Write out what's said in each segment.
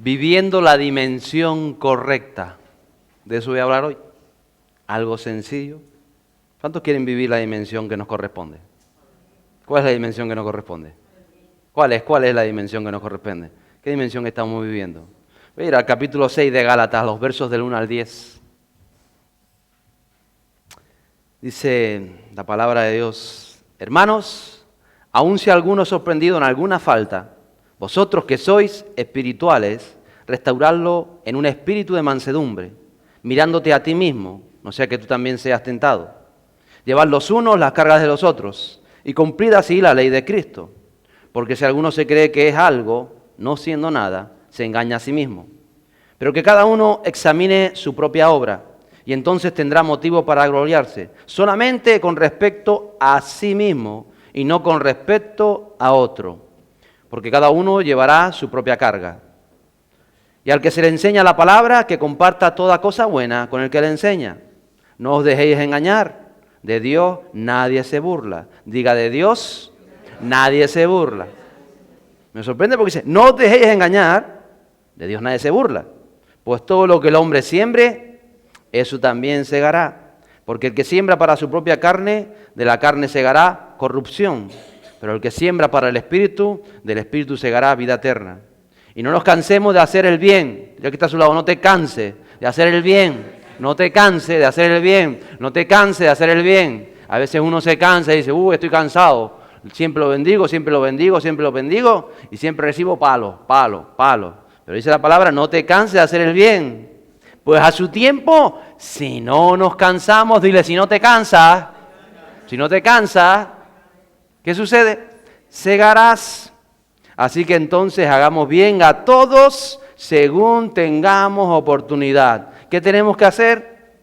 Viviendo la dimensión correcta. De eso voy a hablar hoy. Algo sencillo. ¿Cuántos quieren vivir la dimensión que nos corresponde? ¿Cuál es la dimensión que nos corresponde? ¿Cuál es la dimensión que nos corresponde? ¿Qué dimensión estamos viviendo? Voy a ir al capítulo 6 de Gálatas, los versos del 1 al 10. Dice la palabra de Dios: hermanos, aun si alguno es sorprendido en alguna falta, vosotros que sois espirituales, restauradlo en un espíritu de mansedumbre, mirándote a ti mismo, no sea que tú también seas tentado. Llevad los unos las cargas de los otros, y cumplid así la ley de Cristo. Porque si alguno se cree que es algo, no siendo nada, se engaña a sí mismo. Pero que cada uno examine su propia obra, y entonces tendrá motivo para gloriarse, solamente con respecto a sí mismo, y no con respecto a otro. Porque cada uno llevará su propia carga. Y al que se le enseña la palabra, que comparta toda cosa buena con el que le enseña. No os dejéis engañar, de Dios nadie se burla. Diga, de Dios nadie se burla. Me sorprende porque dice, no os dejéis engañar, de Dios nadie se burla. Pues todo lo que el hombre siembre, eso también segará. Porque el que siembra para su propia carne, de la carne segará corrupción. Pero el que siembra para el Espíritu, del Espíritu segará vida eterna. Y no nos cansemos de hacer el bien. Ya que está a su lado, no te canses de hacer el bien. No te canses de hacer el bien. No te canses de hacer el bien. A veces uno se cansa y dice, estoy cansado. Siempre lo bendigo, siempre lo bendigo, siempre lo bendigo. Y siempre recibo palo. Pero dice la palabra, no te canses de hacer el bien. Pues a su tiempo, si no nos cansamos, dile, si no te cansas, ¿qué sucede? Segarás. Así que entonces hagamos bien a todos según tengamos oportunidad. ¿Qué tenemos que hacer?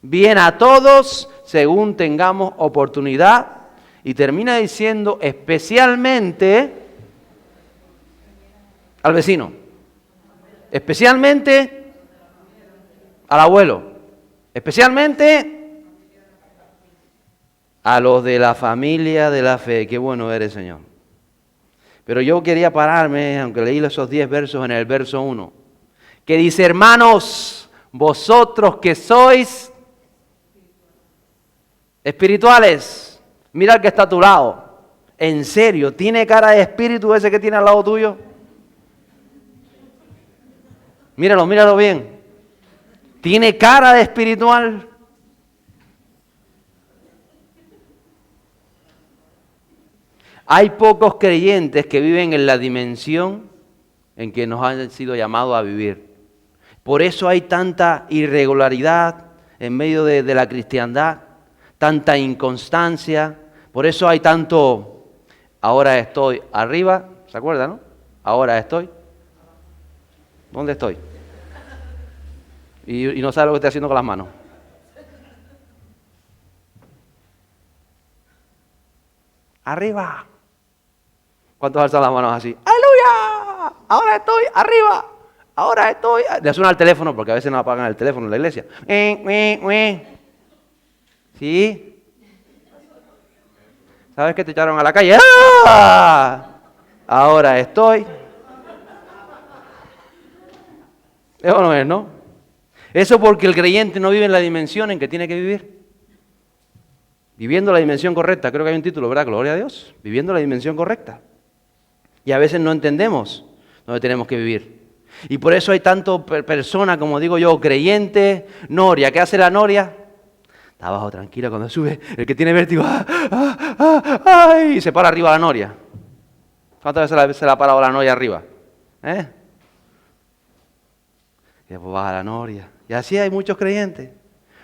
Bien a todos según tengamos oportunidad. Y termina diciendo especialmente al vecino, especialmente al abuelo, especialmente a los de la familia de la fe. Qué bueno eres, Señor. Pero yo quería pararme, aunque leí esos 10 versos, en el verso 1, que dice, hermanos, vosotros que sois espirituales, mira al que está a tu lado. En serio, ¿tiene cara de espíritu ese que tiene al lado tuyo? Míralo bien. ¿Tiene cara de espiritual? Hay pocos creyentes que viven en la dimensión en que nos han sido llamados a vivir. Por eso hay tanta irregularidad en medio de la cristiandad, tanta inconstancia. Por eso hay tanto, ahora estoy arriba, ¿se acuerdan, no? Ahora estoy. ¿Dónde estoy? Y no sabe lo que estoy haciendo con las manos. Arriba. ¿Cuántos alzan las manos así? ¡Aleluya! Ahora estoy arriba. Ahora estoy. Le suena al teléfono porque a veces no apagan el teléfono en la iglesia. ¿Sí? ¿Sabes que te echaron a la calle? ¡Ah! Ahora estoy. Eso no es, ¿no? Eso porque el creyente no vive en la dimensión en que tiene que vivir. Viviendo la dimensión correcta. Creo que hay un título, ¿verdad? Gloria a Dios. Viviendo la dimensión correcta. Y a veces no entendemos dónde tenemos que vivir. Y por eso hay tanto personas, como digo yo, creyentes, noria. ¿Qué hace la noria? Está abajo tranquila cuando sube. El que tiene vértigo, y se para arriba la noria. ¿Cuántas veces se la ha parado la noria arriba? Y después baja la noria. Y así hay muchos creyentes.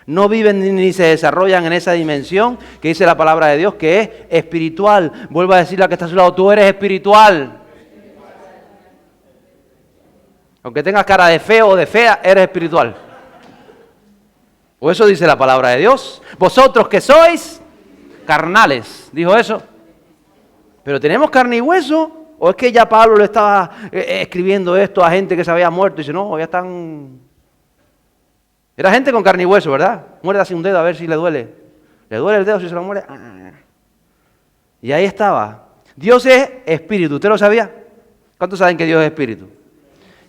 No viven ni se desarrollan en esa dimensión que dice la palabra de Dios, que es espiritual. Vuelvo a decirle a que está a su lado, tú eres espiritual. Aunque tengas cara de feo o de fea, eres espiritual. O eso dice la palabra de Dios. Vosotros que sois carnales, dijo eso. Pero tenemos carne y hueso. ¿O es que ya Pablo le estaba escribiendo esto a gente que se había muerto? Y dice, no, ya están... Era gente con carne y hueso, ¿verdad? Muerde así un dedo a ver si le duele. ¿Le duele el dedo si se lo muerde? Y ahí estaba. Dios es espíritu. ¿Usted lo sabía? ¿Cuántos saben que Dios es espíritu?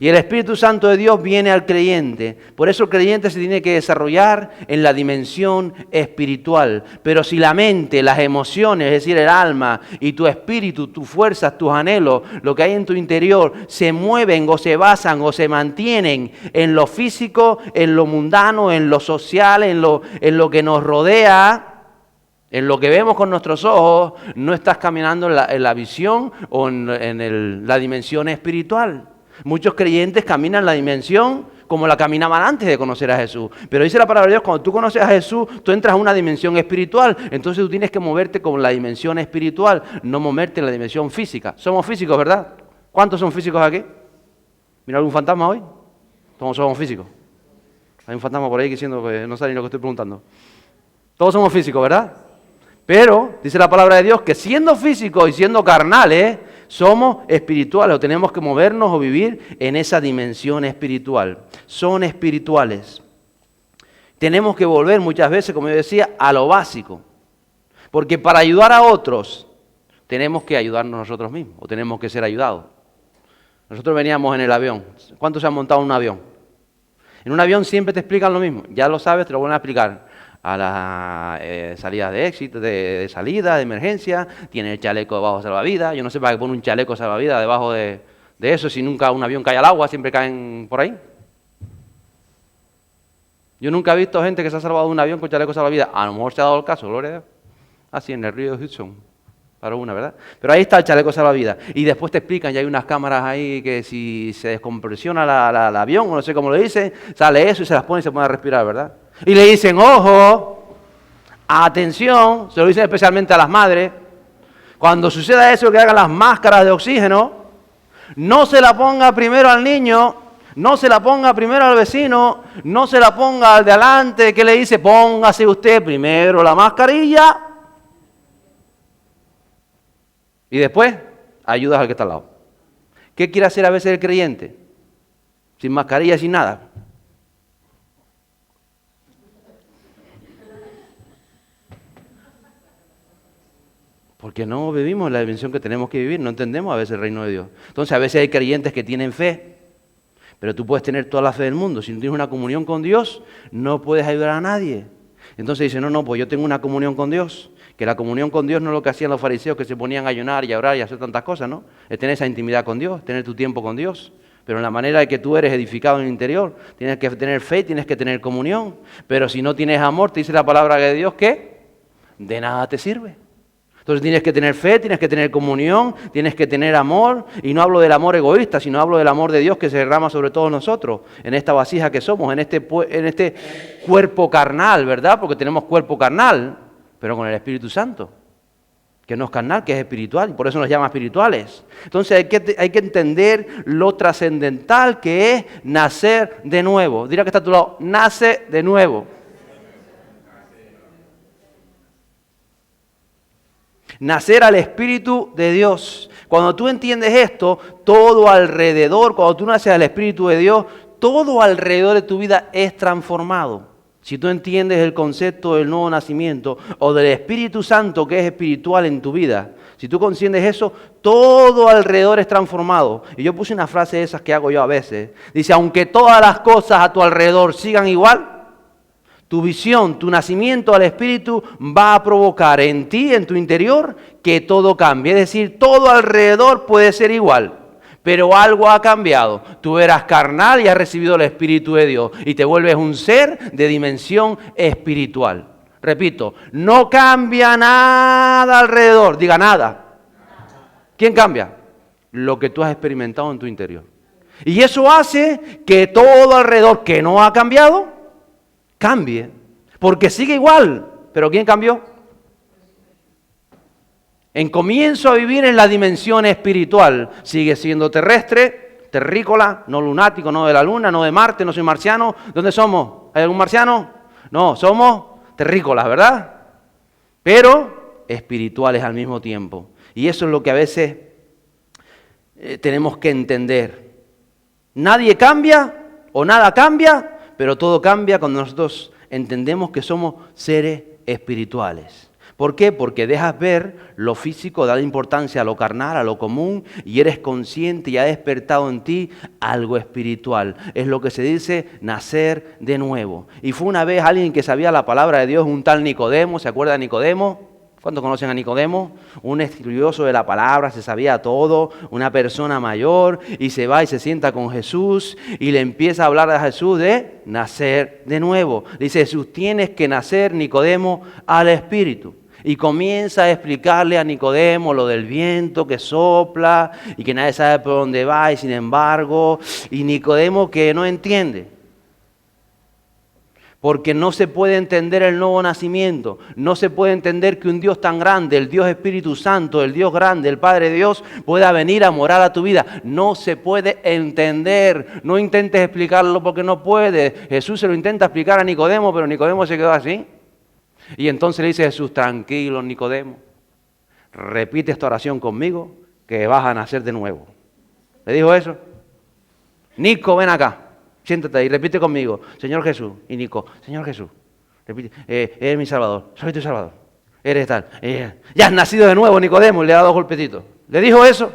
Y el Espíritu Santo de Dios viene al creyente. Por eso el creyente se tiene que desarrollar en la dimensión espiritual. Pero si la mente, las emociones, es decir, el alma y tu espíritu, tus fuerzas, tus anhelos, lo que hay en tu interior, se mueven o se basan o se mantienen en lo físico, en lo mundano, en lo social, en lo que nos rodea, en lo que vemos con nuestros ojos, no estás caminando en la visión o en la dimensión espiritual. Muchos creyentes caminan en la dimensión como la caminaban antes de conocer a Jesús. Pero dice la palabra de Dios, cuando tú conoces a Jesús, tú entras a una dimensión espiritual. Entonces tú tienes que moverte con la dimensión espiritual, no moverte en la dimensión física. Somos físicos, ¿verdad? ¿Cuántos son físicos aquí? ¿Mira algún fantasma hoy? Todos somos físicos. Hay un fantasma por ahí diciendo que no sabe ni lo que estoy preguntando. Todos somos físicos, ¿verdad? Pero dice la palabra de Dios que siendo físicos y siendo carnales, somos espirituales o tenemos que movernos o vivir en esa dimensión espiritual. Son espirituales. Tenemos que volver muchas veces, como yo decía, a lo básico. Porque para ayudar a otros, tenemos que ayudarnos nosotros mismos o tenemos que ser ayudados. Nosotros veníamos en el avión. ¿Cuántos se han montado en un avión? En un avión siempre te explican lo mismo. Ya lo sabes, te lo vuelven a explicar. A las salidas de éxito, de salida, de emergencia, tiene el chaleco debajo de salvavidas. Yo no sé para qué pone un chaleco salvavidas debajo de eso, si nunca un avión cae al agua, siempre caen por ahí. Yo nunca he visto gente que se ha salvado de un avión con chaleco salvavidas. A lo mejor se ha dado el caso, gloria a Dios. Así en el río de Hudson, para una, ¿verdad? Pero ahí está el chaleco salvavidas. Y después te explican, ya hay unas cámaras ahí que si se descompresiona el avión, o no sé cómo lo dicen, sale eso y se las pone y se pone a respirar, ¿verdad? Y le dicen, ojo, atención, se lo dicen especialmente a las madres, cuando suceda eso que hagan las máscaras de oxígeno, no se la ponga primero al niño, no se la ponga primero al vecino, no se la ponga al de adelante que le dice, póngase usted primero la mascarilla y después ayudas al que está al lado. ¿Qué quiere hacer a veces el creyente? Sin mascarilla, sin nada. Porque no vivimos la dimensión que tenemos que vivir, no entendemos a veces el reino de Dios. Entonces a veces hay creyentes que tienen fe, pero tú puedes tener toda la fe del mundo. Si no tienes una comunión con Dios, no puedes ayudar a nadie. Entonces dice, no, pues yo tengo una comunión con Dios. Que la comunión con Dios no es lo que hacían los fariseos, que se ponían a ayunar y a orar y a hacer tantas cosas, ¿no? Es tener esa intimidad con Dios, tener tu tiempo con Dios. Pero en la manera de que tú eres edificado en el interior, tienes que tener fe, tienes que tener comunión. Pero si no tienes amor, te dice la palabra de Dios que de nada te sirve. Entonces tienes que tener fe, tienes que tener comunión, tienes que tener amor. Y no hablo del amor egoísta, sino hablo del amor de Dios que se derrama sobre todos nosotros, en esta vasija que somos, en este cuerpo carnal, ¿verdad? Porque tenemos cuerpo carnal, pero con el Espíritu Santo, que no es carnal, que es espiritual, y por eso nos llama espirituales. Entonces hay que entender lo trascendental que es nacer de nuevo. Dirá que está a tu lado, nace de nuevo. Nacer al Espíritu de Dios. Cuando tú entiendes esto, todo alrededor, cuando tú naces al Espíritu de Dios, todo alrededor de tu vida es transformado. Si tú entiendes el concepto del nuevo nacimiento o del Espíritu Santo que es espiritual en tu vida, si tú entiendes eso, todo alrededor es transformado. Y yo puse una frase de esas que hago yo a veces. Dice, aunque todas las cosas a tu alrededor sigan igual, tu visión, tu nacimiento al Espíritu va a provocar en ti, en tu interior, que todo cambie. Es decir, todo alrededor puede ser igual, pero algo ha cambiado. Tú eras carnal y has recibido el Espíritu de Dios y te vuelves un ser de dimensión espiritual. Repito, no cambia nada alrededor, diga nada. ¿Quién cambia? Lo que tú has experimentado en tu interior. Y eso hace que todo alrededor que no ha cambiado, cambie, porque sigue igual, pero ¿quién cambió? En comienzo a vivir en la dimensión espiritual, sigue siendo terrestre, terrícola, no lunático, no de la luna, no de Marte, no soy marciano. ¿Dónde somos? ¿Hay algún marciano? No, somos terrícolas, ¿verdad? Pero espirituales al mismo tiempo. Y eso es lo que a veces tenemos que entender. Nadie cambia o nada cambia, pero todo cambia cuando nosotros entendemos que somos seres espirituales. ¿Por qué? Porque dejas ver lo físico, dar importancia a lo carnal, a lo común, y eres consciente y ha despertado en ti algo espiritual. Es lo que se dice nacer de nuevo. Y fue una vez alguien que sabía la palabra de Dios, un tal Nicodemo, ¿se acuerda de Nicodemo? ¿Cuántos conocen a Nicodemo? Un estudioso de la palabra, se sabía todo, una persona mayor, y se va y se sienta con Jesús y le empieza a hablar a Jesús de nacer de nuevo. Dice, Jesús, tienes que nacer, Nicodemo, al Espíritu. Y comienza a explicarle a Nicodemo lo del viento que sopla y que nadie sabe por dónde va, y sin embargo, y Nicodemo que no entiende. Porque no se puede entender el nuevo nacimiento, no se puede entender que un Dios tan grande, el Dios Espíritu Santo, el Dios grande, el Padre Dios, pueda venir a morar a tu vida. No se puede entender, no intentes explicarlo porque no puedes. Jesús se lo intenta explicar a Nicodemo, pero Nicodemo se quedó así. Y entonces le dice Jesús, tranquilo Nicodemo, repite esta oración conmigo, que vas a nacer de nuevo. ¿Le dijo eso? Nico, ven acá. Siéntate ahí, repite conmigo, Señor Jesús. Y Nico, Señor Jesús, repite, eres mi Salvador, soy tu Salvador, eres tal. Ya has nacido de nuevo, Nicodemo, y le ha dado 2 golpecitos. ¿Le dijo eso?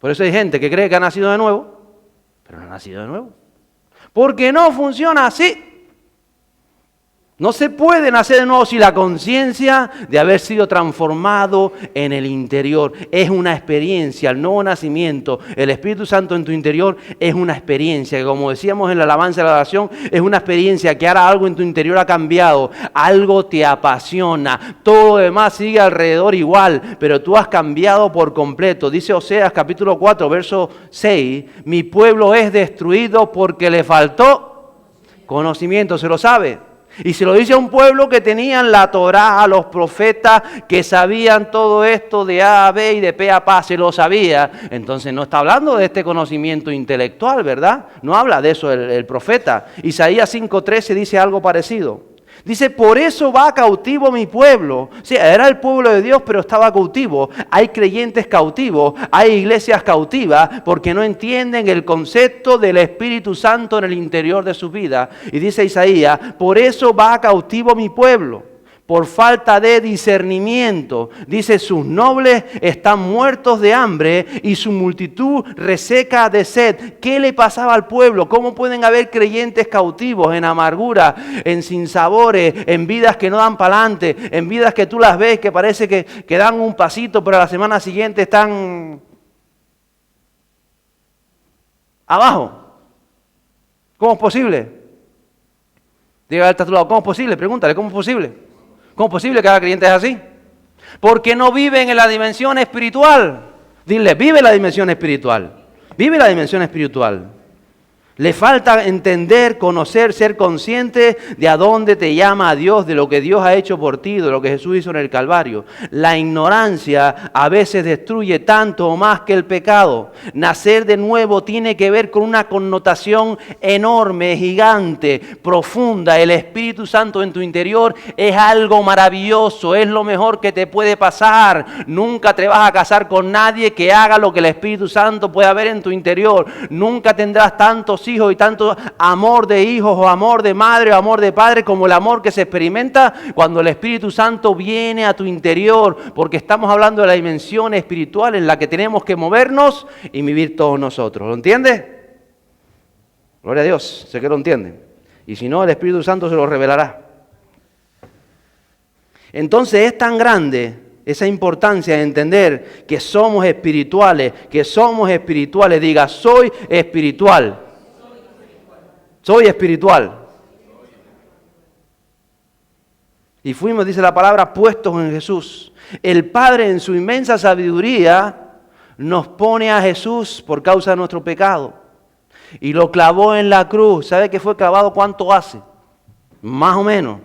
Por eso hay gente que cree que ha nacido de nuevo, pero no ha nacido de nuevo. Porque no funciona así. No se puede nacer de nuevo sin la conciencia de haber sido transformado en el interior. Es una experiencia, el nuevo nacimiento, el Espíritu Santo en tu interior es una experiencia que, como decíamos en la alabanza de la oración, es una experiencia que ahora algo en tu interior ha cambiado, algo te apasiona, todo lo demás sigue alrededor igual, pero tú has cambiado por completo. Dice Oseas capítulo 4, verso 6, mi pueblo es destruido porque le faltó conocimiento, ¿se lo sabe? Y se lo dice a un pueblo que tenían la Torá, a los profetas que sabían todo esto de A a B y de P a P, se lo sabía. Entonces no está hablando de este conocimiento intelectual, ¿verdad? No habla de eso el profeta. Isaías 5:13 dice algo parecido. Dice, por eso va cautivo mi pueblo. Sí, era el pueblo de Dios, pero estaba cautivo. Hay creyentes cautivos, hay iglesias cautivas, porque no entienden el concepto del Espíritu Santo en el interior de su vida. Y dice Isaías, por eso va cautivo mi pueblo, por falta de discernimiento. Dice, sus nobles están muertos de hambre y su multitud reseca de sed. ¿Qué le pasaba al pueblo? ¿Cómo pueden haber creyentes cautivos en amargura, en sinsabores, en vidas que no dan para adelante, en vidas que tú las ves que parece que dan un pasito, pero a la semana siguiente están abajo? ¿Cómo es posible? Diga al de tu lado, ¿cómo es posible? Pregúntale, ¿cómo es posible? ¿Cómo es posible que cada creyente es así? Porque no viven en la dimensión espiritual. Dile, vive la dimensión espiritual. Vive la dimensión espiritual. Le falta entender, conocer, ser consciente de a dónde te llama a Dios, de lo que Dios ha hecho por ti, de lo que Jesús hizo en el Calvario. La ignorancia a veces destruye tanto o más que el pecado. Nacer de nuevo tiene que ver con una connotación enorme, gigante, profunda. El Espíritu Santo en tu interior es algo maravilloso, es lo mejor que te puede pasar. Nunca te vas a casar con nadie que haga lo que el Espíritu Santo puede haber en tu interior. Nunca tendrás tantos hijos y tanto amor de hijos o amor de madre o amor de padre como el amor que se experimenta cuando el Espíritu Santo viene a tu interior, porque estamos hablando de la dimensión espiritual en la que tenemos que movernos y vivir todos nosotros. ¿Lo entiende? Gloria a Dios, sé que lo entiende. Y si no, el Espíritu Santo se lo revelará. Entonces es tan grande esa importancia de entender que somos espirituales, Diga, soy espiritual. Soy espiritual. Y fuimos, dice la palabra, puestos en Jesús. El Padre en su inmensa sabiduría nos pone a Jesús por causa de nuestro pecado. Y lo clavó en la cruz. ¿Sabe que fue clavado cuánto hace? Más o menos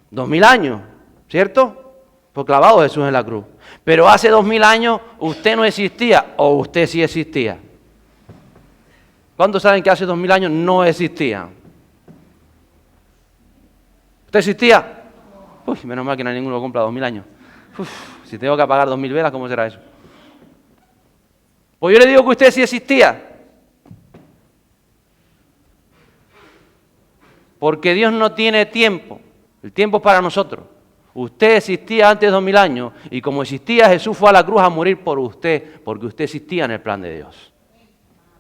2000 años, ¿cierto? Fue clavado Jesús en la cruz. Pero hace 2000 años usted no existía o usted sí existía. ¿Cuántos saben que hace 2000 años no existía? ¿Usted existía? Uy, menos mal que no hay ninguno que cumpla 2000 años. Uf, si tengo que apagar 2000 velas, ¿cómo será eso? Pues yo le digo que usted sí existía. Porque Dios no tiene tiempo. El tiempo es para nosotros. Usted existía antes de 2000 años y como existía, Jesús fue a la cruz a morir por usted, porque usted existía en el plan de Dios.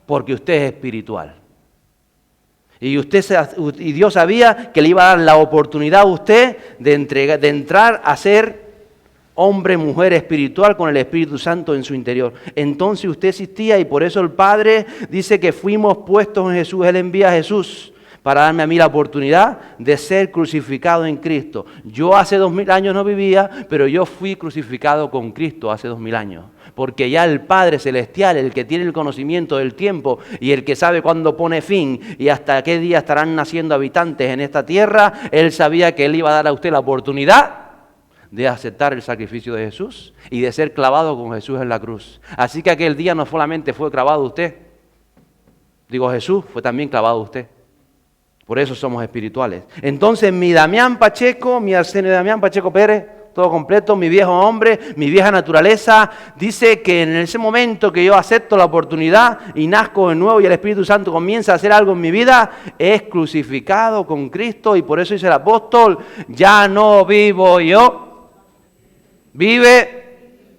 Porque usted es espiritual. Y Dios sabía que le iba a dar la oportunidad a usted de entrar a ser hombre, mujer espiritual con el Espíritu Santo en su interior. Entonces usted existía y por eso el Padre dice que fuimos puestos en Jesús. Él envía a Jesús para darme a mí la oportunidad de ser crucificado en Cristo. Yo hace 2000 años no vivía, pero yo fui crucificado con Cristo hace 2000 años. Porque ya el Padre Celestial, el que tiene el conocimiento del tiempo y el que sabe cuándo pone fin y hasta qué día estarán naciendo habitantes en esta tierra, Él sabía que Él iba a dar a usted la oportunidad de aceptar el sacrificio de Jesús y de ser clavado con Jesús en la cruz. Así que aquel día no solamente fue clavado usted, Jesús fue también clavado usted. Por eso somos espirituales. Entonces mi Damián Pacheco, mi Arsenio Damián Pacheco Pérez, todo completo, mi viejo hombre, mi vieja naturaleza, dice que en ese momento que yo acepto la oportunidad y nazco de nuevo y el Espíritu Santo comienza a hacer algo en mi vida, es crucificado con Cristo y por eso dice el apóstol, ya no vivo yo, vive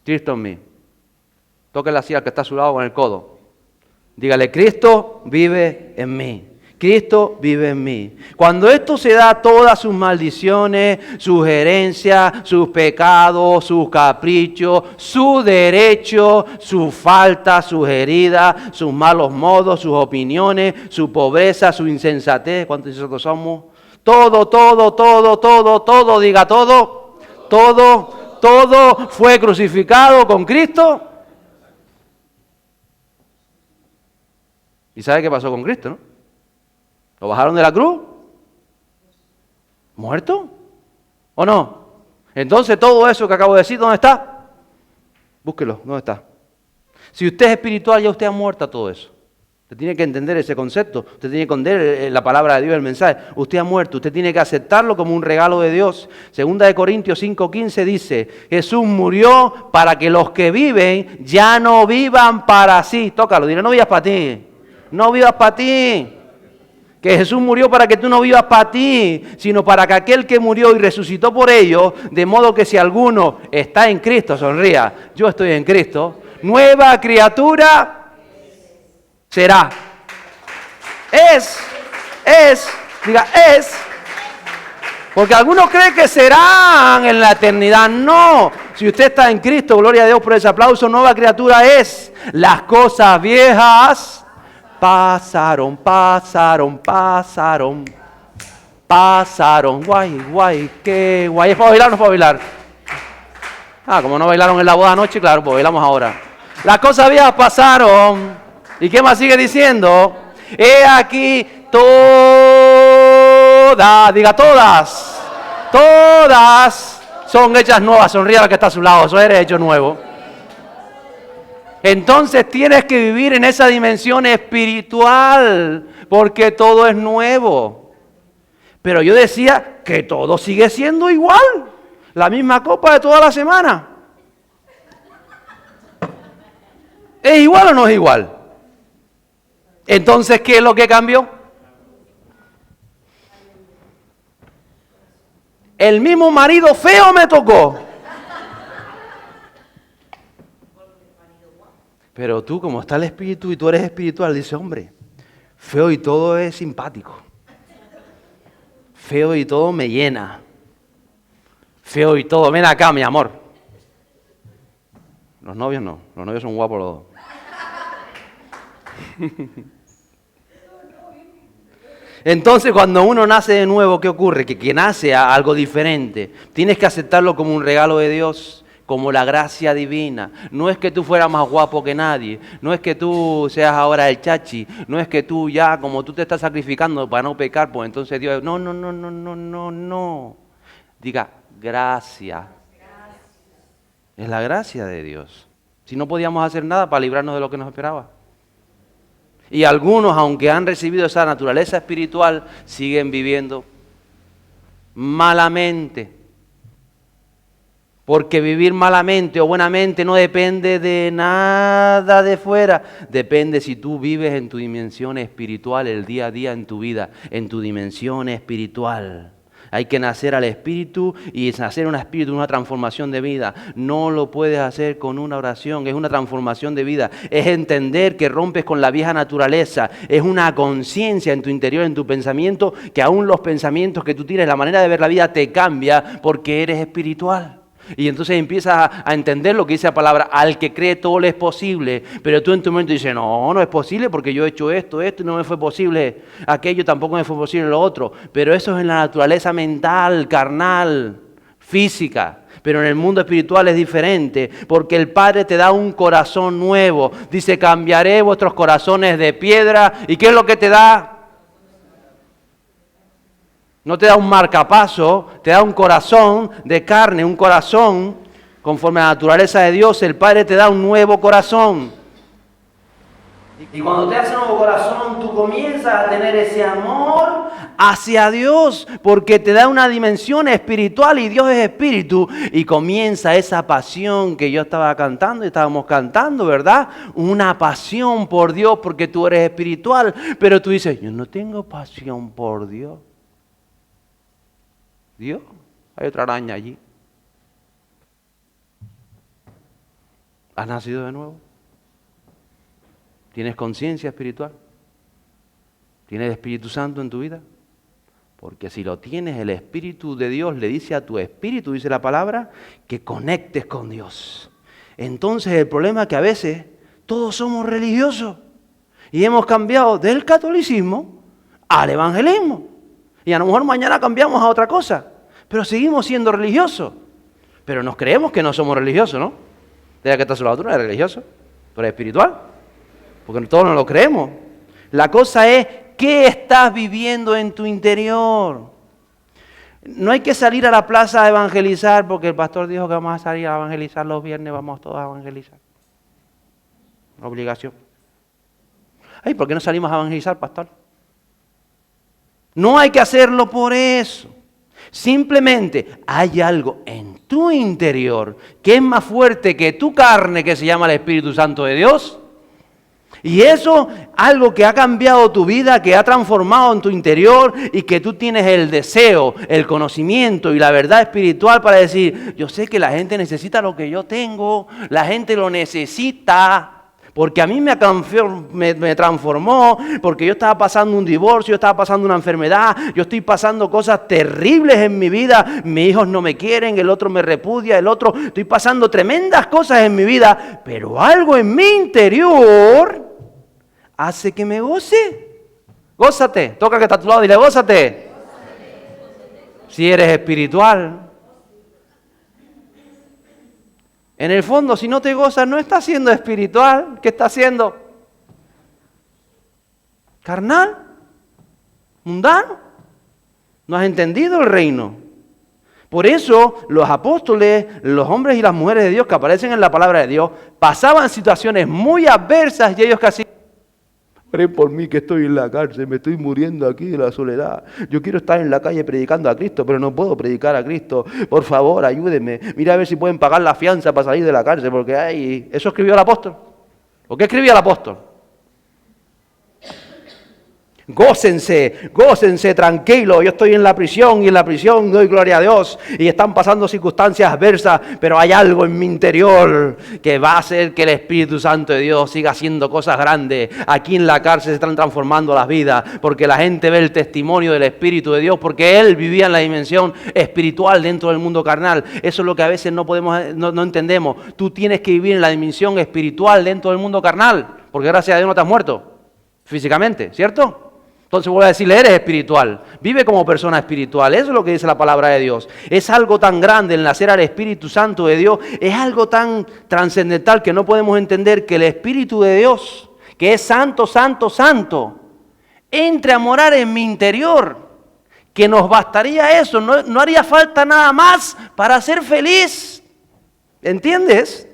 Cristo en mí. Tóquele así al que está a su lado con el codo. Dígale, Cristo vive en mí. Cristo vive en mí. Cuando esto se da, todas sus maldiciones, sus herencias, sus pecados, sus caprichos, su derecho, sus faltas, sus heridas, sus malos modos, sus opiniones, su pobreza, su insensatez. ¿Cuántos nosotros somos? Todo, diga todo. Todo fue crucificado con Cristo. ¿Y sabe qué pasó con Cristo, no? ¿Lo bajaron de la cruz? ¿Muerto? ¿O no? Entonces todo eso que acabo de decir, ¿dónde está? Búsquelo, ¿dónde está? Si usted es espiritual, ya usted ha muerto a todo eso. Usted tiene que entender ese concepto. Usted tiene que entender la palabra de Dios, el mensaje. Usted ha muerto. Usted tiene que aceptarlo como un regalo de Dios. Segunda de Corintios 5:15 dice, Jesús murió para que los que viven ya no vivan para sí. Tócalo, dile, no vivas para ti. No vivas para ti. Que Jesús murió para que tú no vivas para ti, sino para que aquel que murió y resucitó por ellos, de modo que si alguno está en Cristo, sonría, yo estoy en Cristo, nueva criatura será. Diga, porque algunos creen que serán en la eternidad. No, si usted está en Cristo, gloria a Dios por ese aplauso, nueva criatura es. Las cosas viejas pasaron, guay, qué guay. ¿Es para bailar o no es para bailar? Como no bailaron en la boda anoche, claro, pues bailamos ahora. Las cosas viejas pasaron. ¿Y qué más sigue diciendo? He aquí todas, diga todas son hechas nuevas. Sonríe a la que está a su lado, eso eres hecho nuevo. Entonces tienes que vivir en esa dimensión espiritual, porque todo es nuevo. Pero yo decía que todo sigue siendo igual, la misma copa de toda la semana. ¿Es igual o no es igual? Entonces, ¿qué es lo que cambió? El mismo marido feo me tocó. Pero tú, como está el espíritu y tú eres espiritual, dice, hombre, feo y todo es simpático. Feo y todo me llena. Feo y todo, ven acá, mi amor. Los novios no, los novios son guapos los dos. Entonces, cuando uno nace de nuevo, ¿qué ocurre? Que nace a algo diferente. Tienes que aceptarlo como un regalo de Dios. Como la gracia divina. No es que tú fueras más guapo que nadie. No es que tú seas ahora el chachi. No es que tú ya, como tú te estás sacrificando para no pecar, pues entonces Dios... No. Diga, gracia. Es la gracia de Dios. Si no podíamos hacer nada para librarnos de lo que nos esperaba. Y algunos, aunque han recibido esa naturaleza espiritual, siguen viviendo malamente. Porque vivir malamente o buenamente no depende de nada de fuera. Depende si tú vives en tu dimensión espiritual el día a día en tu vida, en tu dimensión espiritual. Hay que nacer al Espíritu y nacer un Espíritu, una transformación de vida. No lo puedes hacer con una oración, es una transformación de vida. Es entender que rompes con la vieja naturaleza. Es una conciencia en tu interior, en tu pensamiento, que aún los pensamientos que tú tienes, la manera de ver la vida te cambia porque eres espiritual. Y entonces empiezas a entender lo que dice la palabra, al que cree todo le es posible, pero tú en tu momento dices, no es posible porque yo he hecho esto y no me fue posible aquello, tampoco me fue posible lo otro, pero eso es en la naturaleza mental, carnal, física. Pero en el mundo espiritual es diferente, porque el Padre te da un corazón nuevo. Dice, cambiaré vuestros corazones de piedra. ¿Y qué es lo que te da? No te da un marcapaso, te da un corazón de carne, un corazón conforme a la naturaleza de Dios. El Padre te da un nuevo corazón. Y cuando te hace un nuevo corazón, tú comienzas a tener ese amor hacia Dios, porque te da una dimensión espiritual y Dios es espíritu. Y comienza esa pasión que yo estaba cantando y estábamos cantando, ¿verdad? Una pasión por Dios porque tú eres espiritual. Pero tú dices, yo no tengo pasión por Dios. Dios, hay otra araña allí. ¿Has nacido de nuevo? ¿Tienes conciencia espiritual? ¿Tienes el Espíritu Santo en tu vida? Porque si lo tienes, el Espíritu de Dios le dice a tu espíritu, dice la palabra, que conectes con Dios. Entonces el problema es que a veces todos somos religiosos y hemos cambiado del catolicismo al evangelismo. Y a lo mejor mañana cambiamos a otra cosa, pero seguimos siendo religiosos. Pero nos creemos que no somos religiosos, ¿no? Desde que estás a la altura, eres religioso, pero eres espiritual. Porque todos no lo creemos. La cosa es, ¿qué estás viviendo en tu interior? No hay que salir a la plaza a evangelizar, porque el pastor dijo que vamos a salir a evangelizar los viernes, vamos todos a evangelizar. Obligación. Ay, ¿por qué no salimos a evangelizar, pastor? No hay que hacerlo por eso. Simplemente hay algo en tu interior que es más fuerte que tu carne, que se llama el Espíritu Santo de Dios. Y eso, algo que ha cambiado tu vida, que ha transformado en tu interior y que tú tienes el deseo, el conocimiento y la verdad espiritual para decir, yo sé que la gente necesita lo que yo tengo, la gente lo necesita. Porque a mí me transformó, porque yo estaba pasando un divorcio, yo estaba pasando una enfermedad, yo estoy pasando cosas terribles en mi vida, mis hijos no me quieren, el otro me repudia, estoy pasando tremendas cosas en mi vida, pero algo en mi interior hace que me goce. Gózate, toca que está a tu lado y dile, gózate. Si eres espiritual. En el fondo, si no te gozas, no estás siendo espiritual. ¿Qué estás haciendo? ¿Carnal? ¿Mundano? No has entendido el reino. Por eso los apóstoles, los hombres y las mujeres de Dios que aparecen en la palabra de Dios, pasaban situaciones muy adversas y ellos casi... Oren por mí que estoy en la cárcel, me estoy muriendo aquí de la soledad. Yo quiero estar en la calle predicando a Cristo, pero no puedo predicar a Cristo. Por favor, ayúdenme. Mira a ver si pueden pagar la fianza para salir de la cárcel, porque hay... Eso escribió el apóstol. ¿O qué escribía el apóstol? Gócense, gócense, tranquilo, yo estoy en la prisión y en la prisión doy gloria a Dios y están pasando circunstancias adversas, pero hay algo en mi interior que va a hacer que el Espíritu Santo de Dios siga haciendo cosas grandes. Aquí en la cárcel se están transformando las vidas porque la gente ve el testimonio del Espíritu de Dios, porque Él vivía en la dimensión espiritual dentro del mundo carnal. Eso es lo que a veces no entendemos. Tú tienes que vivir en la dimensión espiritual dentro del mundo carnal, porque gracias a Dios no te has muerto físicamente, ¿cierto? Entonces vuelvo a decirle, eres espiritual, vive como persona espiritual, eso es lo que dice la palabra de Dios. Es algo tan grande el nacer al Espíritu Santo de Dios, es algo tan trascendental que no podemos entender que el Espíritu de Dios, que es santo, santo, santo, entre a morar en mi interior, que nos bastaría eso, no haría falta nada más para ser feliz, ¿entiendes?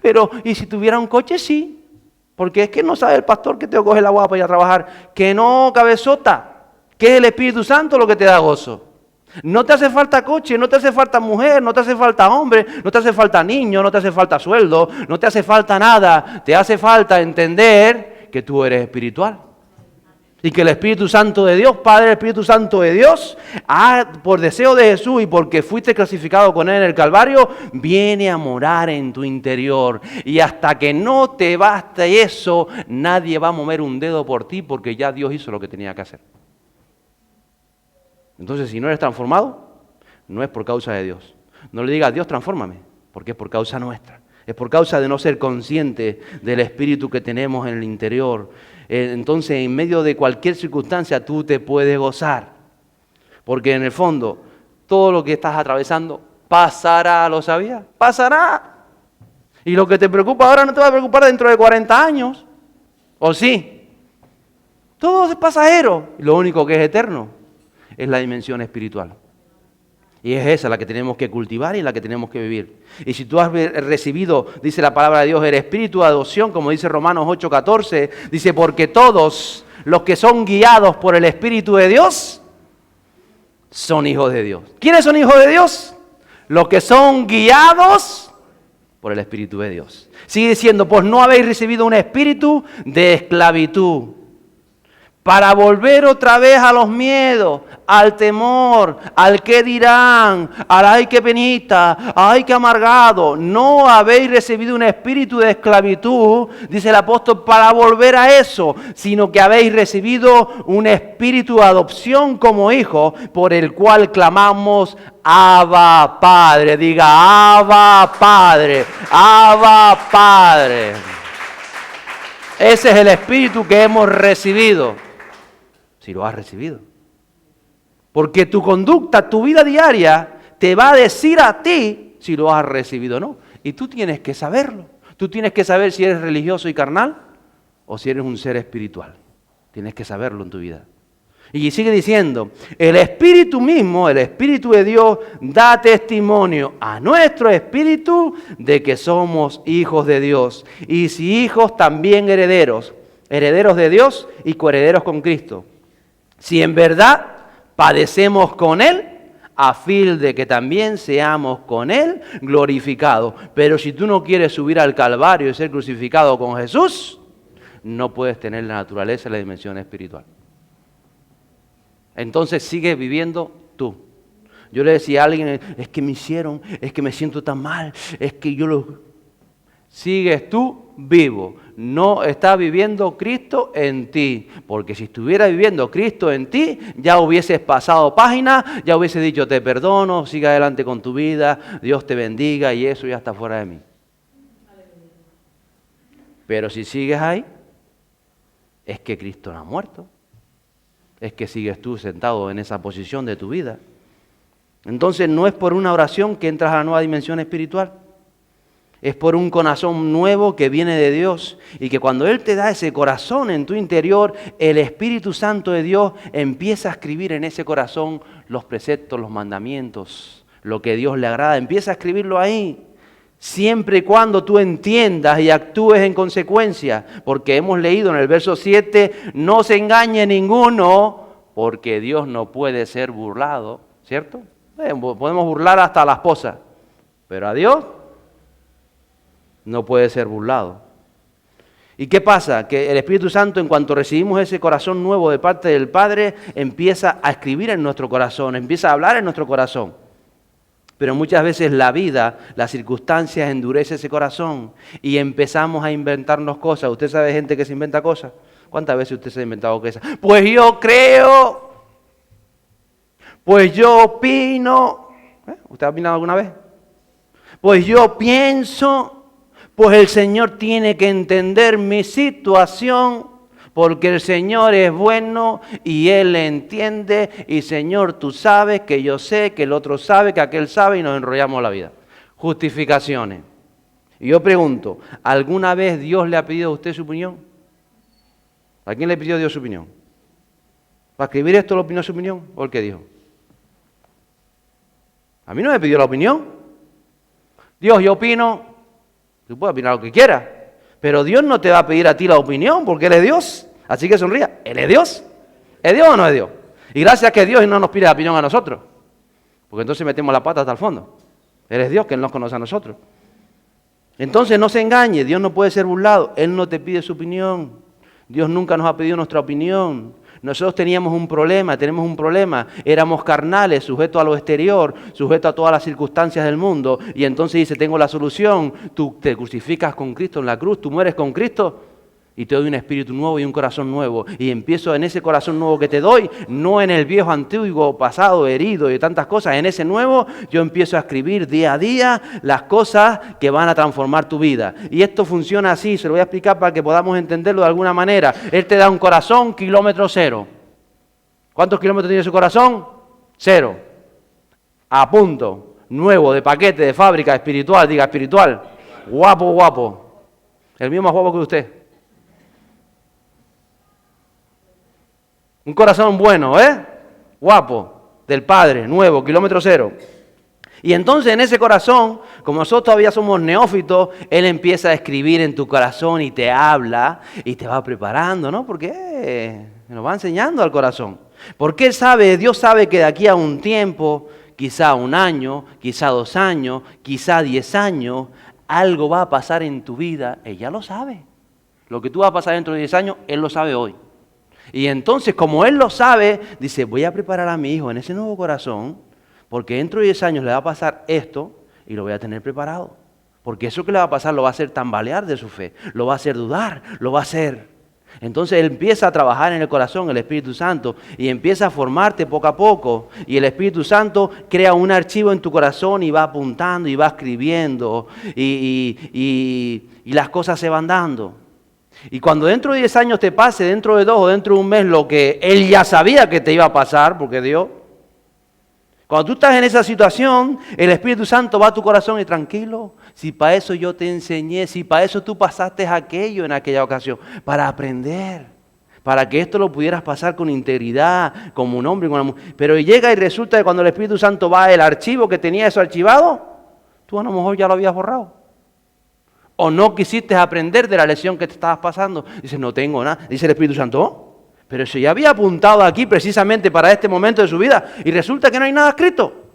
Pero, ¿y si tuviera un coche? Sí. Porque es que no sabe el pastor que tengo que coger la guapa para ir a trabajar. Que no, cabezota. Que es el Espíritu Santo lo que te da gozo. No te hace falta coche, no te hace falta mujer, no te hace falta hombre, no te hace falta niño, no te hace falta sueldo, no te hace falta nada. Te hace falta entender que tú eres espiritual. Y que el Espíritu Santo de Dios, Padre, el Espíritu Santo de Dios, por deseo de Jesús y porque fuiste clasificado con Él en el Calvario, viene a morar en tu interior. Y hasta que no te baste eso, nadie va a mover un dedo por ti porque ya Dios hizo lo que tenía que hacer. Entonces, si no eres transformado, no es por causa de Dios. No le digas, Dios, transfórmame, porque es por causa nuestra. Es por causa de no ser consciente del Espíritu que tenemos en el interior. Entonces, en medio de cualquier circunstancia, tú te puedes gozar. Porque en el fondo, todo lo que estás atravesando pasará, ¿lo sabías? Pasará. Y lo que te preocupa ahora no te va a preocupar dentro de 40 años. ¿O sí? Todo es pasajero. Y lo único que es eterno es la dimensión espiritual. Y es esa la que tenemos que cultivar y la que tenemos que vivir. Y si tú has recibido, dice la palabra de Dios, el espíritu de adopción, como dice Romanos 8:14, dice, porque todos los que son guiados por el Espíritu de Dios son hijos de Dios. ¿Quiénes son hijos de Dios? Los que son guiados por el Espíritu de Dios. Sigue diciendo, pues no habéis recibido un espíritu de esclavitud para volver otra vez a los miedos, al temor, al qué dirán, al ay qué penita, ay qué amargado. No habéis recibido un espíritu de esclavitud, dice el apóstol, para volver a eso, sino que habéis recibido un espíritu de adopción como hijos, por el cual clamamos, Abba Padre. Diga, Abba Padre, Abba Padre. Ese es el espíritu que hemos recibido. Si lo has recibido. Porque tu conducta, tu vida diaria, te va a decir a ti si lo has recibido o no. Y tú tienes que saberlo. Tú tienes que saber si eres religioso y carnal o si eres un ser espiritual. Tienes que saberlo en tu vida. Y sigue diciendo, el Espíritu mismo, el Espíritu de Dios, da testimonio a nuestro espíritu de que somos hijos de Dios. Y si hijos, también herederos. Herederos de Dios y coherederos con Cristo. Si en verdad padecemos con Él, a fin de que también seamos con Él glorificados. Pero si tú no quieres subir al Calvario y ser crucificado con Jesús, no puedes tener la naturaleza y la dimensión espiritual. Entonces sigue viviendo tú. Yo le decía a alguien, es que me hicieron, es que me siento tan mal, es que yo lo... Sigues tú vivo. No está viviendo Cristo en ti. Porque si estuviera viviendo Cristo en ti, ya hubieses pasado página, ya hubieses dicho, te perdono, sigue adelante con tu vida, Dios te bendiga y eso ya está fuera de mí. Pero si sigues ahí, es que Cristo no ha muerto. Es que sigues tú sentado en esa posición de tu vida. Entonces no es por una oración que entras a la nueva dimensión espiritual. Es por un corazón nuevo que viene de Dios y que cuando Él te da ese corazón en tu interior, el Espíritu Santo de Dios empieza a escribir en ese corazón los preceptos, los mandamientos, lo que Dios le agrada. Empieza a escribirlo ahí, siempre y cuando tú entiendas y actúes en consecuencia. Porque hemos leído en el verso 7, no se engañe ninguno, porque Dios no puede ser burlado, ¿cierto? Podemos burlar hasta a la esposa, pero a Dios no puede ser burlado. ¿Y qué pasa? Que el Espíritu Santo, en cuanto recibimos ese corazón nuevo de parte del Padre, empieza a escribir en nuestro corazón, empieza a hablar en nuestro corazón. Pero muchas veces la vida, las circunstancias endurece ese corazón y empezamos a inventarnos cosas. ¿Usted sabe gente que se inventa cosas? ¿Cuántas veces usted se ha inventado cosas? Pues yo creo, pues yo opino. ¿Usted ha opinado alguna vez? Pues yo pienso. Pues el Señor tiene que entender mi situación, porque el Señor es bueno y Él entiende. Y Señor, tú sabes que yo sé, que el otro sabe, que aquel sabe, y nos enrollamos la vida. Justificaciones. Y yo pregunto, ¿alguna vez Dios le ha pedido a usted su opinión? ¿A quién le pidió Dios su opinión? ¿Para escribir esto le opinó su opinión? ¿O el que dijo? A mí no me pidió la opinión. Dios, yo opino. Tú puedes opinar lo que quieras, pero Dios no te va a pedir a ti la opinión porque Él es Dios. Así que sonría, Él es Dios. ¿Es Dios o no es Dios? Y gracias a que Dios no nos pide la opinión a nosotros. porque entonces metemos la pata hasta el fondo. Él es Dios, que Él nos conoce a nosotros. Entonces no se engañe, Dios no puede ser burlado. Él no te pide su opinión. Dios nunca nos ha pedido nuestra opinión. Nosotros tenemos un problema, tenemos un problema. Éramos carnales, sujetos a lo exterior, sujetos a todas las circunstancias del mundo. Y entonces dice, tengo la solución. Tú te crucificas con Cristo en la cruz, tú mueres con Cristo. Y te doy un espíritu nuevo y un corazón nuevo. Y empiezo en ese corazón nuevo que te doy, no en el viejo antiguo, pasado, herido y tantas cosas. En ese nuevo yo empiezo a escribir día a día las cosas que van a transformar tu vida. Y esto funciona así, se lo voy a explicar para que podamos entenderlo de alguna manera. Él te da un corazón, kilómetro cero. ¿Cuántos kilómetros tiene su corazón? 0. A punto, nuevo, de paquete, de fábrica, espiritual, diga espiritual. Guapo, guapo. El mío más guapo que usted. Un corazón bueno, guapo, del Padre, nuevo, kilómetro 0. Y entonces en ese corazón, como nosotros todavía somos neófitos, Él empieza a escribir en tu corazón y te habla y te va preparando, ¿no? Porque nos va enseñando al corazón. Porque Él sabe, Dios sabe que de aquí a un tiempo, quizá 1 año, quizá 2 años, quizá 10 años, algo va a pasar en tu vida. Él ya lo sabe. Lo que tú vas a pasar dentro de 10 años, Él lo sabe hoy. Y entonces, como Él lo sabe, dice, voy a preparar a mi hijo en ese nuevo corazón, porque dentro de 10 años le va a pasar esto y lo voy a tener preparado. Porque eso que le va a pasar lo va a hacer tambalear de su fe, lo va a hacer dudar, lo va a hacer. Entonces Él empieza a trabajar en el corazón, el Espíritu Santo, y empieza a formarte poco a poco. Y el Espíritu Santo crea un archivo en tu corazón y va apuntando y va escribiendo y las cosas se van dando. Y cuando dentro de 10 años te pase, dentro de 2 o dentro de un mes, lo que Él ya sabía que te iba a pasar, porque Dios, cuando tú estás en esa situación, el Espíritu Santo va a tu corazón y tranquilo, si para eso yo te enseñé, si para eso tú pasaste aquello en aquella ocasión, para aprender, para que esto lo pudieras pasar con integridad, como un hombre y como una mujer. Pero llega y resulta que cuando el Espíritu Santo va, el archivo que tenía eso archivado, tú a lo mejor ya lo habías borrado. O no quisiste aprender de la lección que te estabas pasando. Dices, no tengo nada. Dice el Espíritu Santo, oh, pero eso ya había apuntado aquí precisamente para este momento de su vida. Y resulta que no hay nada escrito.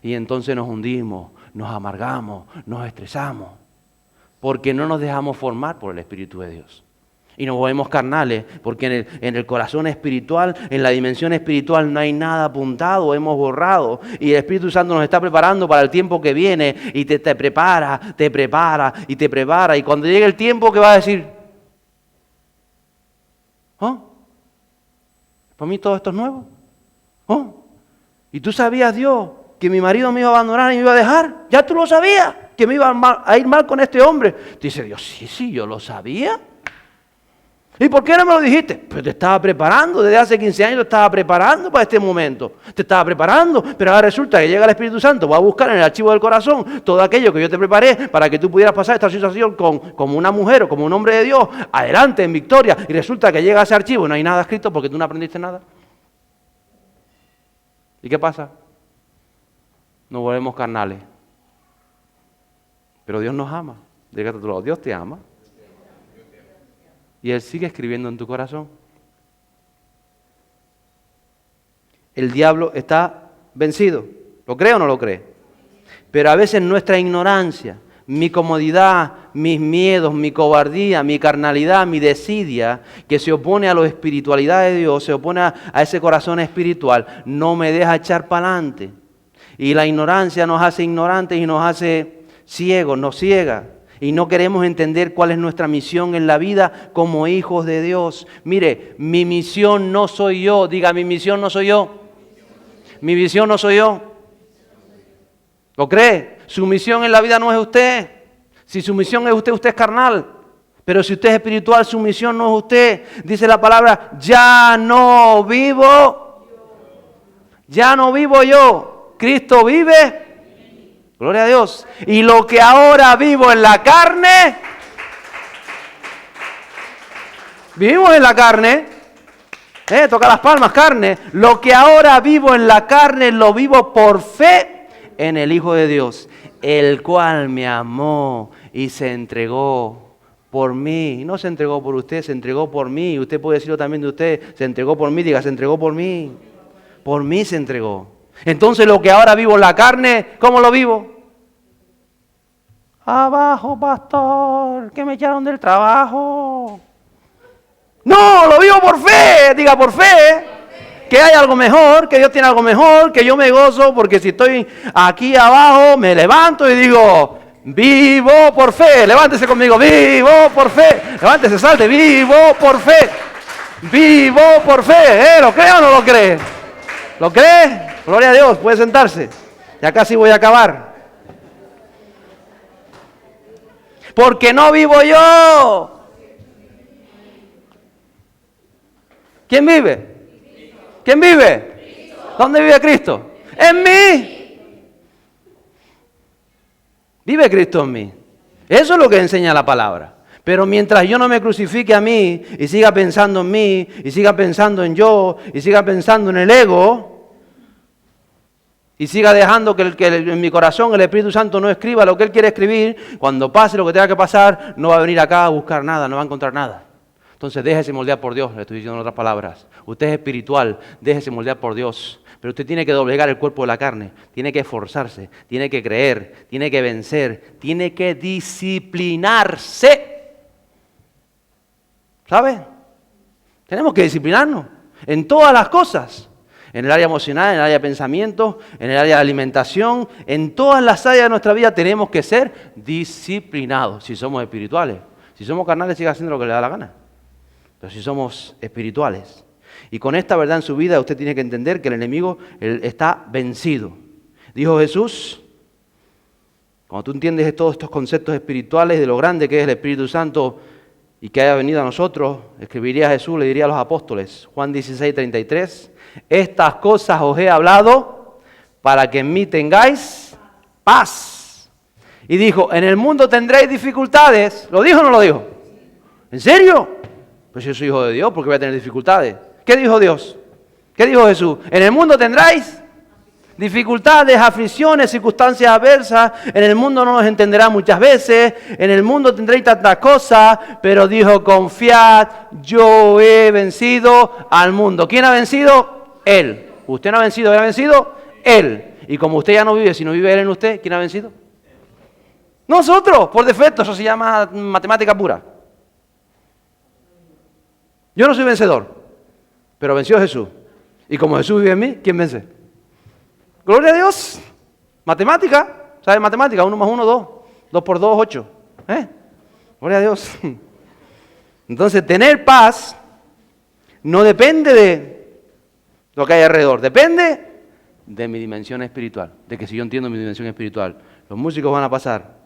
Y entonces nos hundimos, nos amargamos, nos estresamos. Porque no nos dejamos formar por el Espíritu de Dios. Y nos volvemos carnales, porque en el corazón espiritual, en la dimensión espiritual no hay nada apuntado, hemos borrado. Y el Espíritu Santo nos está preparando para el tiempo que viene y te prepara, te prepara y te prepara. Y cuando llegue el tiempo, ¿qué vas a decir? ¿Oh? ¿Para mí todo esto es nuevo? ¿Oh? ¿Y tú sabías, Dios, que mi marido me iba a abandonar y me iba a dejar? ¿Ya tú lo sabías? ¿Que me iba a ir mal con este hombre? Dice Dios, sí, yo lo sabía. ¿Y por qué no me lo dijiste? Pues te estaba preparando, desde hace 15 años te estaba preparando para este momento. Te estaba preparando, pero ahora resulta que llega el Espíritu Santo, va a buscar en el archivo del corazón todo aquello que yo te preparé para que tú pudieras pasar esta situación como una mujer o como un hombre de Dios, adelante, en victoria. Y resulta que llega a ese archivo y no hay nada escrito porque tú no aprendiste nada. ¿Y qué pasa? Nos volvemos carnales. Pero Dios nos ama. Dígate a tu lado, Dios te ama. Y Él sigue escribiendo en tu corazón. El diablo está vencido. ¿Lo cree o no lo cree? Pero a veces nuestra ignorancia, mi comodidad, mis miedos, mi cobardía, mi carnalidad, mi desidia, que se opone a la espiritualidad de Dios, se opone a ese corazón espiritual, no me deja echar para adelante. Y la ignorancia nos hace ignorantes y nos hace ciegos, nos ciega. Y no queremos entender cuál es nuestra misión en la vida como hijos de Dios. Mire, mi misión no soy yo. Diga, mi misión no soy yo. Mi misión no soy yo. ¿Lo cree? Su misión en la vida no es usted. Si su misión es usted, usted es carnal. Pero si usted es espiritual, su misión no es usted. Dice la palabra, ya no vivo. Ya no vivo yo. Cristo vive. Gloria a Dios. Y lo que ahora vivo en la carne, vivimos en la carne, toca las palmas, carne. Lo que ahora vivo en la carne, lo vivo por fe en el Hijo de Dios, el cual me amó y se entregó por mí. No se entregó por usted, se entregó por mí. Usted puede decirlo también de usted, se entregó por mí, diga, se entregó por mí. Por mí se entregó. Entonces lo que ahora vivo en la carne, ¿cómo lo vivo? Abajo, pastor, que me echaron del trabajo. No, lo vivo por fe, diga por fe. Que hay algo mejor, que Dios tiene algo mejor, que yo me gozo, porque si estoy aquí abajo, me levanto y digo, vivo por fe. Levántese conmigo, vivo por fe. Levántese, salte, vivo por fe. Vivo por fe. ¿Lo cree o no lo cree? ¿Lo cree? Gloria a Dios, puede sentarse. Ya casi voy a acabar. Porque no vivo yo. ¿Quién vive? ¿Quién vive? ¿Dónde vive Cristo? En mí. Vive Cristo en mí. Eso es lo que enseña la palabra. Pero mientras yo no me crucifique a mí y siga pensando en mí, y siga pensando en yo, y siga pensando en el ego, y siga dejando que en mi corazón el Espíritu Santo no escriba lo que Él quiere escribir, cuando pase lo que tenga que pasar, no va a venir acá a buscar nada, no va a encontrar nada. Entonces déjese moldear por Dios, le estoy diciendo en otras palabras. Usted es espiritual, déjese moldear por Dios. Pero usted tiene que doblegar el cuerpo de la carne, tiene que esforzarse, tiene que creer, tiene que vencer, tiene que disciplinarse. ¿Sabe? Tenemos que disciplinarnos en todas las cosas. En el área emocional, en el área de pensamiento, en el área de alimentación, en todas las áreas de nuestra vida tenemos que ser disciplinados si somos espirituales. Si somos carnales, siga haciendo lo que le da la gana. Pero si somos espirituales. Y con esta verdad en su vida usted tiene que entender que el enemigo está vencido. Dijo Jesús, cuando tú entiendes todos estos conceptos espirituales de lo grande que es el Espíritu Santo y que haya venido a nosotros, escribiría a Jesús, le diría a los apóstoles, Juan 16:33, estas cosas os he hablado para que en mí tengáis paz. Y dijo, en el mundo tendréis dificultades. ¿Lo dijo o no lo dijo? ¿En serio? Pues yo soy hijo de Dios, ¿por qué voy a tener dificultades? ¿Qué dijo Dios? ¿Qué dijo Jesús? En el mundo tendráis dificultades, aflicciones, circunstancias adversas. En el mundo no nos entenderá muchas veces. En el mundo tendréis tantas cosas. Pero dijo, confiad, yo he vencido al mundo. ¿Quién ha vencido? Él. ¿Usted no ha vencido? ¿Él ha vencido? Él. Y como usted ya no vive, si no vive Él en usted, ¿quién ha vencido? Nosotros, por defecto. Eso se llama matemática pura. Yo no soy vencedor, pero venció Jesús. Y como Jesús vive en mí, ¿quién vence? Gloria a Dios. Matemática. ¿Sabes matemática? 1 más 1, 2. 2 por 2, 8. Gloria a Dios. Entonces, tener paz no depende de lo que hay alrededor. Depende de mi dimensión espiritual. De que si yo entiendo mi dimensión espiritual, los músicos van a pasar.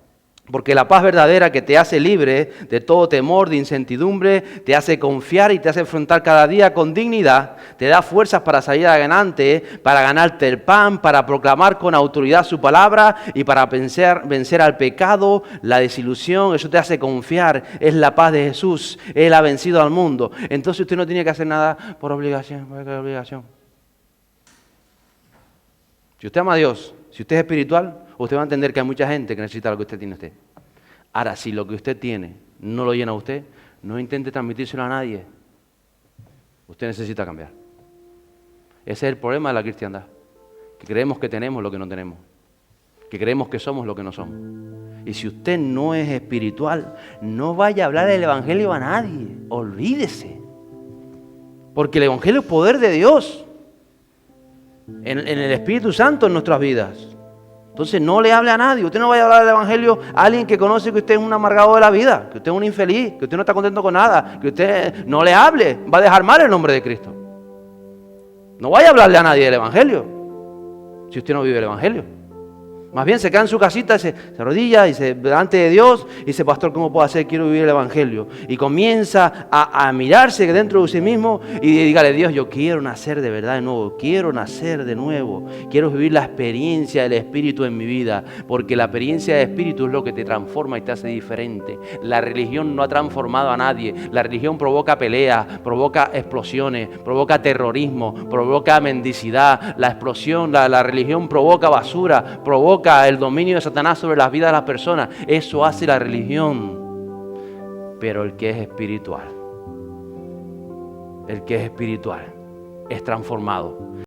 Porque la paz verdadera que te hace libre de todo temor, de incertidumbre, te hace confiar y te hace afrontar cada día con dignidad, te da fuerzas para salir adelante, para ganarte el pan, para proclamar con autoridad su palabra y para vencer al pecado, la desilusión. Eso te hace confiar, es la paz de Jesús, Él ha vencido al mundo. Entonces usted no tiene que hacer nada por obligación, Si usted ama a Dios, si usted es espiritual, usted va a entender que hay mucha gente que necesita lo que usted tiene usted. Ahora, si lo que usted tiene no lo llena a usted, no intente transmitírselo a nadie. Usted necesita cambiar. Ese es el problema de la cristiandad. Que creemos que tenemos lo que no tenemos. Que creemos que somos lo que no somos. Y si usted no es espiritual, no vaya a hablar del Evangelio a nadie. Olvídese. Porque el Evangelio es poder de Dios. En el Espíritu Santo en nuestras vidas. Entonces no le hable a nadie. Usted no vaya a hablar del Evangelio a alguien que conoce que usted es un amargado de la vida, que usted es un infeliz, que usted no está contento con nada, que usted no le hable. Va a dejar mal el nombre de Cristo. No vaya a hablarle a nadie del Evangelio si usted no vive el Evangelio. Más bien se queda en su casita, se arrodilla y delante de Dios y dice, pastor, ¿cómo puedo hacer? Quiero vivir el Evangelio. Y comienza a mirarse dentro de sí mismo y dígale, Dios, yo quiero nacer de verdad de nuevo, quiero nacer de nuevo, quiero vivir la experiencia del Espíritu en mi vida, porque la experiencia del Espíritu es lo que te transforma y te hace diferente. La religión no ha transformado a nadie, la religión provoca peleas, provoca explosiones, provoca terrorismo, provoca mendicidad, la religión provoca basura, provoca el dominio de Satanás sobre las vidas de las personas. Eso hace la religión. Pero el que es espiritual es transformado.